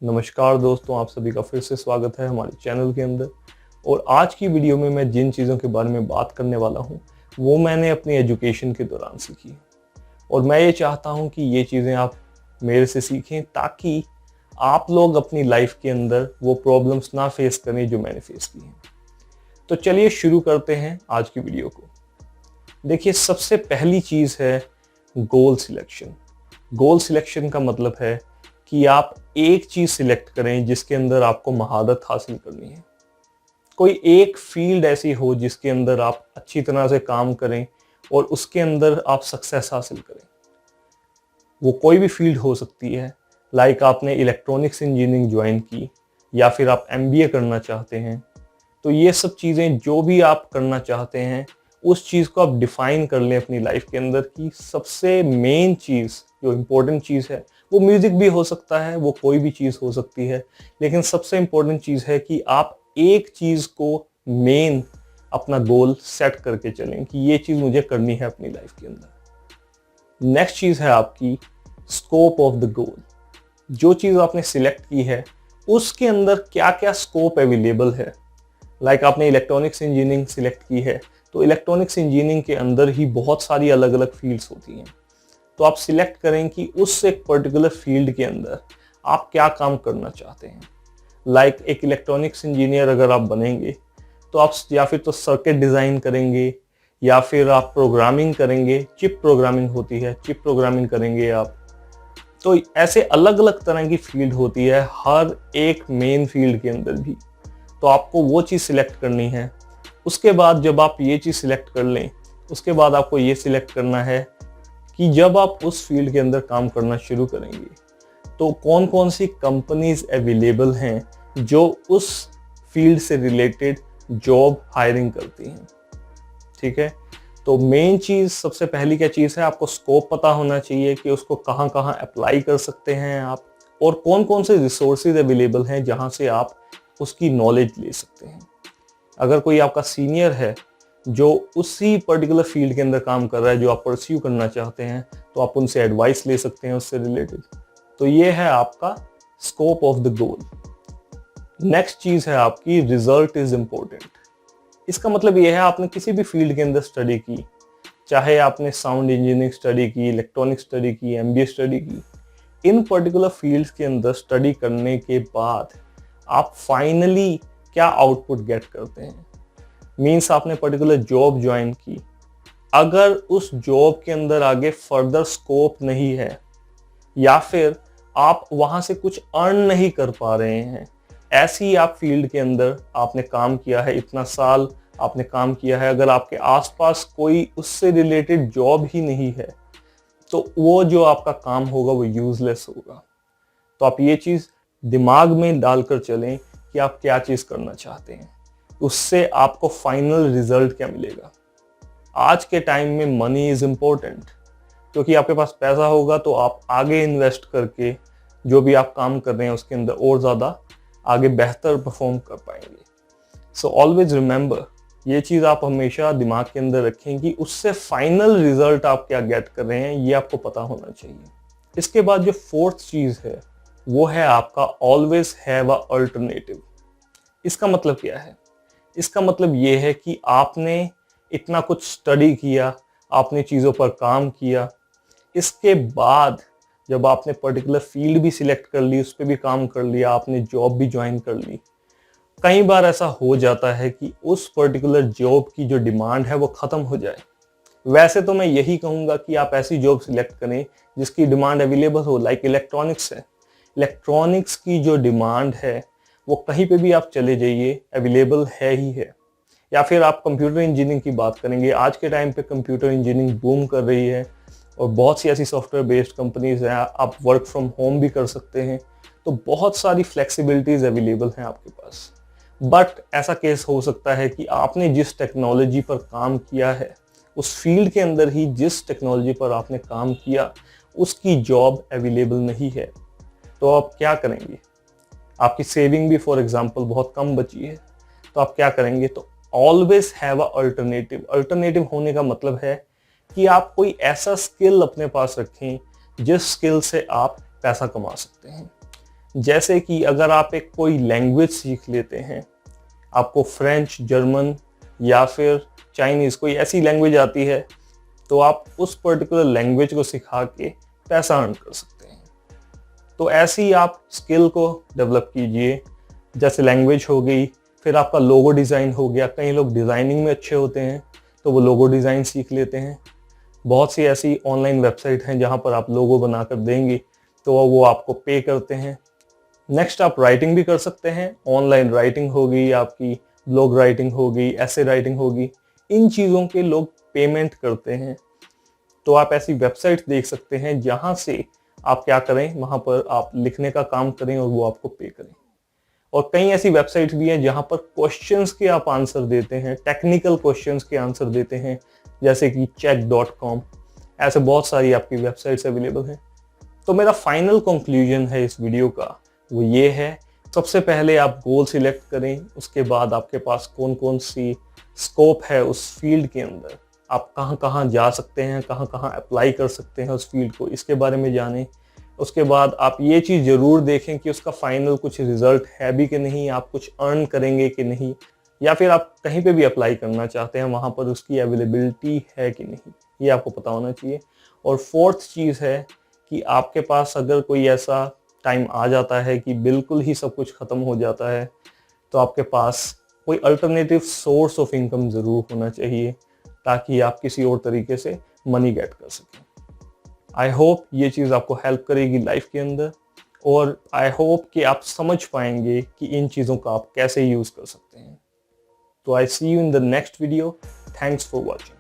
नमस्कार दोस्तों, आप सभी का फिर से स्वागत है हमारे चैनल के अंदर। और आज की वीडियो में मैं जिन चीज़ों के बारे में बात करने वाला हूँ वो मैंने अपनी एजुकेशन के दौरान सीखी। और मैं ये चाहता हूँ कि ये चीज़ें आप मेरे से सीखें ताकि आप लोग अपनी लाइफ के अंदर वो प्रॉब्लम्स ना फेस करें जो मैंने फेस की हैं। तो चलिए शुरू करते हैं आज की वीडियो को। देखिए, सबसे पहली चीज़ है गोल सिलेक्शन। गोल सिलेक्शन का मतलब है कि आप एक चीज सिलेक्ट करें जिसके अंदर आपको महारत हासिल करनी है। कोई एक फील्ड ऐसी हो जिसके अंदर आप अच्छी तरह से काम करें और उसके अंदर आप सक्सेस हासिल करें। वो कोई भी फील्ड हो सकती है, लाइक आपने इलेक्ट्रॉनिक्स इंजीनियरिंग ज्वाइन की या फिर आप एमबीए करना चाहते हैं। तो ये सब चीज़ें जो भी आप करना चाहते हैं उस चीज़ को आप डिफाइन कर लें अपनी लाइफ के अंदर कि सबसे मेन चीज़ जो इम्पोर्टेंट चीज़ है वो म्यूजिक भी हो सकता है, वो कोई भी चीज़ हो सकती है, लेकिन सबसे इम्पोर्टेंट चीज़ है कि आप एक चीज़ को मेन अपना गोल सेट करके चलें कि ये चीज़ मुझे करनी है अपनी लाइफ के अंदर। नेक्स्ट चीज़ है आपकी स्कोप ऑफ द गोल। जो चीज़ आपने सिलेक्ट की है उसके अंदर क्या क्या स्कोप अवेलेबल है। लाइक आपने इलेक्ट्रॉनिक्स इंजीनियरिंग सिलेक्ट की है तो इलेक्ट्रॉनिक्स इंजीनियरिंग के अंदर ही बहुत सारी अलग अलग फील्ड्स होती हैं। तो आप सिलेक्ट करें कि उस एक पर्टिकुलर फील्ड के अंदर आप क्या काम करना चाहते हैं। लाइक एक इलेक्ट्रॉनिक्स इंजीनियर अगर आप बनेंगे तो आप या फिर तो सर्किट डिज़ाइन करेंगे या फिर आप प्रोग्रामिंग करेंगे। चिप प्रोग्रामिंग होती है, चिप प्रोग्रामिंग करेंगे आप। तो ऐसे अलग अलग तरह की फील्ड होती है हर एक मेन फील्ड के अंदर भी। तो आपको वो चीज़ सिलेक्ट करनी है। उसके बाद जब आप ये चीज़ सिलेक्ट कर लें उसके बाद आपको ये सिलेक्ट करना है कि जब आप उस फील्ड के अंदर काम करना शुरू करेंगे तो कौन कौन सी कंपनीज अवेलेबल हैं जो उस फील्ड से रिलेटेड जॉब हायरिंग करती हैं। ठीक है, तो मेन चीज़ सबसे पहली क्या चीज़ है, आपको स्कोप पता होना चाहिए कि उसको कहाँ कहाँ अप्लाई कर सकते हैं आप, और कौन कौन से रिसोर्सेज अवेलेबल हैं जहाँ से आप उसकी नॉलेज ले सकते हैं। अगर कोई आपका सीनियर है जो उसी पर्टिकुलर फील्ड के अंदर काम कर रहा है जो आप परस्यू करना चाहते हैं तो आप उनसे एडवाइस ले सकते हैं उससे रिलेटेड। तो ये है आपका scope of the goal. Next चीज़ है आपकी रिजल्ट इज इम्पोर्टेंट। इसका मतलब ये है आपने किसी भी फील्ड के अंदर स्टडी की, चाहे आपने साउंड इंजीनियरिंग स्टडी की, इलेक्ट्रॉनिक्स स्टडी की, एमबीए स्टडी की, इन पर्टिकुलर फील्ड्स के अंदर स्टडी करने के बाद आप फाइनली क्या आउटपुट गेट करते हैं। मीन्स आपने पर्टिकुलर जॉब ज्वाइन की, अगर उस जॉब के अंदर आगे फर्दर स्कोप नहीं है या फिर आप वहां से कुछ अर्न नहीं कर पा रहे हैं, ऐसी आप फील्ड के अंदर आपने काम किया है, इतना साल आपने काम किया है, अगर आपके आसपास कोई उससे रिलेटेड जॉब ही नहीं है तो वो जो आपका काम होगा वो यूजलेस होगा। तो आप ये चीज़ दिमाग में डालकर चलें कि आप क्या चीज़ करना चाहते हैं, उससे आपको फाइनल रिजल्ट क्या मिलेगा। आज के टाइम में मनी इज़ इम्पोर्टेंट, क्योंकि आपके पास पैसा होगा तो आप आगे इन्वेस्ट करके जो भी आप काम कर रहे हैं उसके अंदर और ज़्यादा आगे बेहतर परफॉर्म कर पाएंगे। सो ऑलवेज रिमेंबर, ये चीज़ आप हमेशा दिमाग के अंदर रखें कि उससे फाइनल रिजल्ट आप क्या गेट कर रहे हैं ये आपको पता होना चाहिए। इसके बाद जो फोर्थ चीज़ है वो है आपका ऑलवेज हैव अ अल्टरनेटिव। इसका मतलब क्या है? इसका मतलब ये है कि आपने इतना कुछ स्टडी किया, आपने चीज़ों पर काम किया, इसके बाद जब आपने पर्टिकुलर फील्ड भी सिलेक्ट कर ली, उस पर भी काम कर लिया, आपने जॉब भी ज्वाइन कर ली, कई बार ऐसा हो जाता है कि उस पर्टिकुलर जॉब की जो डिमांड है वो ख़त्म हो जाए। वैसे तो मैं यही कहूँगा कि आप ऐसी जॉब सिलेक्ट करें जिसकी डिमांड अवेलेबल हो। लाइक इलेक्ट्रॉनिक्स है, इलेक्ट्रॉनिक्स की जो डिमांड है वो कहीं पे भी आप चले जाइए अवेलेबल है ही है। या फिर आप कंप्यूटर इंजीनियरिंग की बात करेंगे, आज के टाइम पे कंप्यूटर इंजीनियरिंग बूम कर रही है और बहुत सी ऐसी सॉफ्टवेयर बेस्ड कंपनीज हैं, आप वर्क फ्रॉम होम भी कर सकते हैं। तो बहुत सारी फ्लेक्सिबिलिटीज अवेलेबल हैं आपके पास। बट ऐसा केस हो सकता है कि आपने जिस टेक्नोलॉजी पर काम किया है, उस फील्ड के अंदर ही जिस टेक्नोलॉजी पर आपने काम किया उसकी जॉब अवेलेबल नहीं है। तो आप क्या करेंगे? आपकी सेविंग भी फॉर एग्जांपल बहुत कम बची है, तो आप क्या करेंगे? तो always have a alternative. Alternative होने का मतलब है कि आप कोई ऐसा स्किल अपने पास रखें जिस स्किल से आप पैसा कमा सकते हैं। जैसे कि अगर आप एक कोई लैंग्वेज सीख लेते हैं, आपको फ्रेंच, जर्मन या फिर चाइनीज़ कोई ऐसी लैंग्वेज आती है, तो आप उस पर्टिकुलर लैंग्वेज को सिखा के पैसा अर्न कर सकते हैं। तो ऐसे ही आप स्किल को डेवलप कीजिए, जैसे लैंग्वेज हो गई, फिर आपका लोगो डिज़ाइन हो गया। कई लोग डिज़ाइनिंग में अच्छे होते हैं तो वो लोगो डिज़ाइन सीख लेते हैं। बहुत सी ऐसी ऑनलाइन वेबसाइट हैं जहाँ पर आप लोगो बना कर देंगे तो वो आपको पे करते हैं। नेक्स्ट आप राइटिंग भी कर सकते हैं। ऑनलाइन राइटिंग हो गई, आपकी ब्लॉग राइटिंग हो गई, ऐसे राइटिंग होगी, इन चीज़ों के लोग पेमेंट करते हैं। तो आप ऐसी वेबसाइट देख सकते हैं जहाँ से आप क्या करें, वहाँ पर आप लिखने का काम करें और वो आपको पे करें। और कई ऐसी वेबसाइट भी हैं जहाँ पर क्वेश्चंस के आप आंसर देते हैं, टेक्निकल क्वेश्चंस के आंसर देते हैं, जैसे कि check.com। ऐसे बहुत सारी आपकी वेबसाइट्स अवेलेबल हैं। तो मेरा फाइनल कंक्लूजन है इस वीडियो का, वो ये है, सबसे पहले आप गोल सिलेक्ट करें, उसके बाद आपके पास कौन कौन सी स्कोप है उस फील्ड के अंदर, आप कहाँ कहाँ जा सकते हैं, कहाँ कहाँ अप्लाई कर सकते हैं उस फील्ड को, इसके बारे में जानें। उसके बाद आप ये चीज़ ज़रूर देखें कि उसका फाइनल कुछ रिजल्ट है भी कि नहीं, आप कुछ अर्न करेंगे कि नहीं, या फिर आप कहीं पे भी अप्लाई करना चाहते हैं वहाँ पर उसकी अवेलेबिलिटी है कि नहीं, ये आपको पता होना चाहिए। और फोर्थ चीज़ है कि आपके पास अगर कोई ऐसा टाइम आ जाता है कि बिल्कुल ही सब कुछ ख़त्म हो जाता है, तो आपके पास कोई अल्टरनेटिव सोर्स ऑफ इनकम ज़रूर होना चाहिए ताकि आप किसी और तरीके से मनी गेट कर सकें। आई होप ये चीज़ आपको हेल्प करेगी लाइफ के अंदर, और आई होप कि आप समझ पाएंगे कि इन चीज़ों का आप कैसे यूज़ कर सकते हैं। तो I see you in the next video. Thanks for watching.